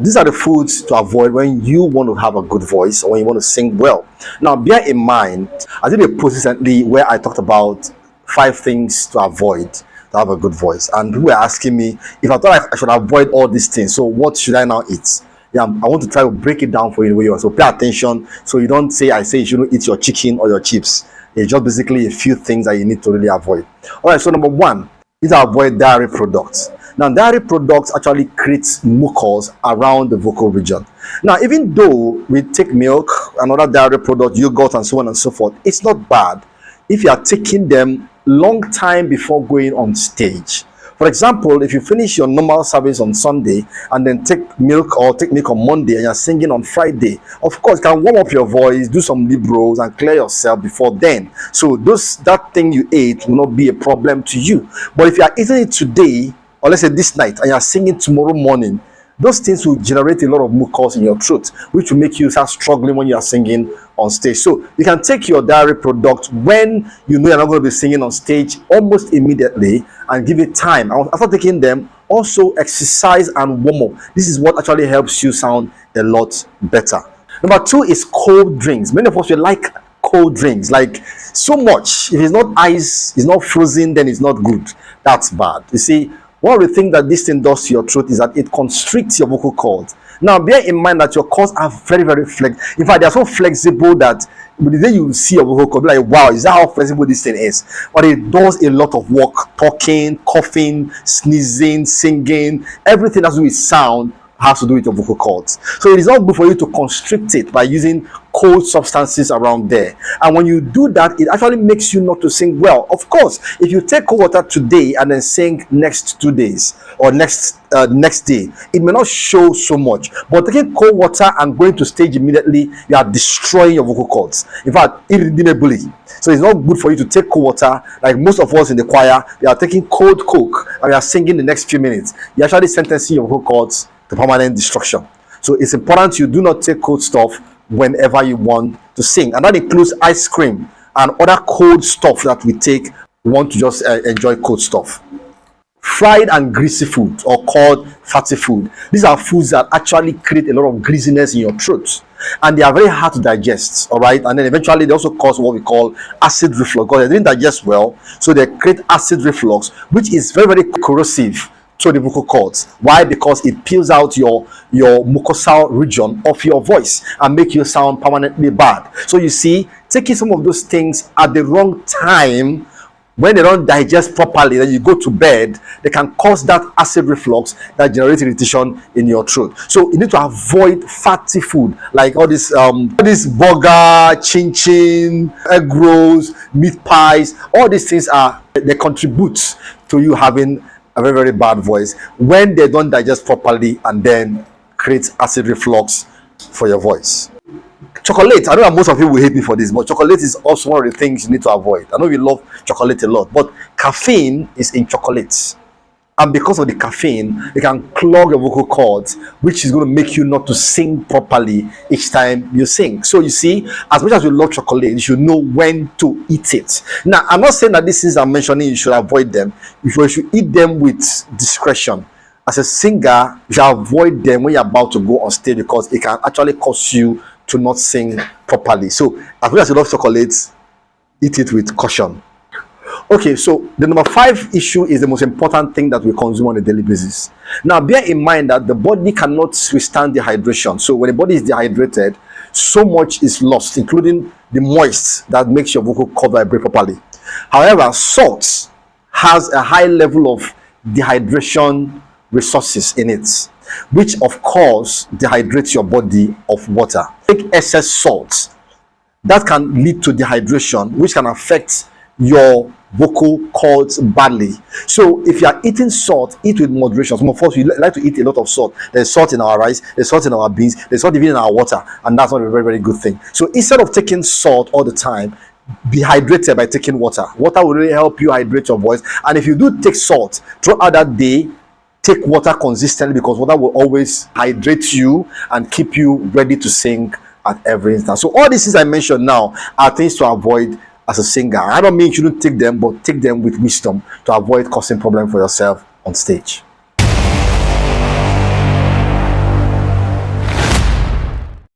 These are the foods to avoid when you want to have a good voice or when you want to sing well. Now, bear in mind, I did a post recently where I talked about 5 things to avoid to have a good voice, and people were asking me if I thought I should avoid all these things. So, what should I now eat? Yeah, I want to try to break it down for you in a way. So, pay attention so you don't say I say you shouldn't eat your chicken or your chips. It's just basically a few things that you need to really avoid. All right. So, number one is to avoid dairy products. Now, dairy products actually create mucus around the vocal region. Now, even though we take milk, another dairy product, yogurt, and so on and so forth, it's not bad if you are taking them long time before going on stage. For example, if you finish your normal service on Sunday and then take milk on Monday and you're singing on Friday, of course, you can warm up your voice, do some liberals, and clear yourself before then. So that thing you ate will not be a problem to you. But if you are eating it today, or let's say this night, and you're singing tomorrow morning, those things will generate a lot of mucus in your throat, which will make you start struggling when you are singing on stage. So you can take your dairy product when you know you're not going to be singing on stage almost immediately and give it time. And after taking them, also exercise and warm up. This is what actually helps you sound a lot better. Number 2 is cold drinks. Many of us will like cold drinks like so much. If it's not ice, it's not frozen, then it's not good. That's bad. You see, one of the things that this thing does to your throat is that it constricts your vocal cords. Now, bear in mind that your cords are very, very flexible. In fact, they are so flexible that the day you see your vocal cord, be like, wow, is that how flexible this thing is? But it does a lot of work. Talking, coughing, sneezing, singing, everything has to do with sound has to do with your vocal cords. So it is not good for you to constrict it by using cold substances around there. And when you do that, it actually makes you not to sing well. Of course, if you take cold water today and then sing next 2 days or next day, it may not show so much. But taking cold water and going to stage immediately, you are destroying your vocal cords. In fact, irredeemably. So it's not good for you to take cold water. Like most of us in the choir, we are taking cold Coke and we are singing the next few minutes. You're actually sentencing your vocal cords to permanent destruction. So it's important you do not take cold stuff whenever you want to sing, and that includes ice cream and other cold stuff that we take. We want to just enjoy cold stuff. Fried and greasy food, or called fatty food, these are foods that actually create a lot of greasiness in your throat, and they are very hard to digest. All right, and then eventually they also cause what we call acid reflux because they didn't digest well, so they create acid reflux, which is very, very corrosive to the vocal cords. Why? Because it peels out your mucosal region of your voice and make you sound permanently bad. So you see, taking some of those things at the wrong time, when they don't digest properly, then you go to bed, they can cause that acid reflux that generates irritation in your throat. So you need to avoid fatty food like all this burger, chin chin, egg rolls, meat pies. All these things they contribute to you having a very, very bad voice when they don't digest properly and then create acid reflux for your voice. Chocolate, I know that most of you will hate me for this, but chocolate is also one of the things you need to avoid. I know we love chocolate a lot, but caffeine is in chocolates, and because of the caffeine, it can clog your vocal cords, which is going to make you not to sing properly each time you sing. So you see, as much as you love chocolate, you should know when to eat it. Now, I'm not saying that these things I'm mentioning you should avoid them. You should eat them with discretion. As a singer, you should avoid them when you're about to go on stage because it can actually cause you to not sing properly. So as much as you love chocolate, eat it with caution. Okay, so the number 5 issue is the most important thing that we consume on a daily basis. Now, bear in mind that the body cannot withstand dehydration. So when the body is dehydrated, so much is lost, including the moist that makes your vocal cord vibrate properly. However, salt has a high level of dehydration resources in it, which of course dehydrates your body of water. Take excess salt, that can lead to dehydration, which can affect your vocal cords badly. So if you are eating salt, eat with moderation. Some of us, we like to eat a lot of salt. There's salt in our rice, there's salt in our beans, there's salt even in our water, and that's not a very, very good thing. So instead of taking salt all the time, be hydrated by taking water. Water will really help you hydrate your voice. And if you do take salt throughout that day, take water consistently, because water will always hydrate you and keep you ready to sing at every instant. So all these things I mentioned now are things to avoid as a singer. I don't mean you shouldn't take them, but take them with wisdom to avoid causing problem for yourself on stage.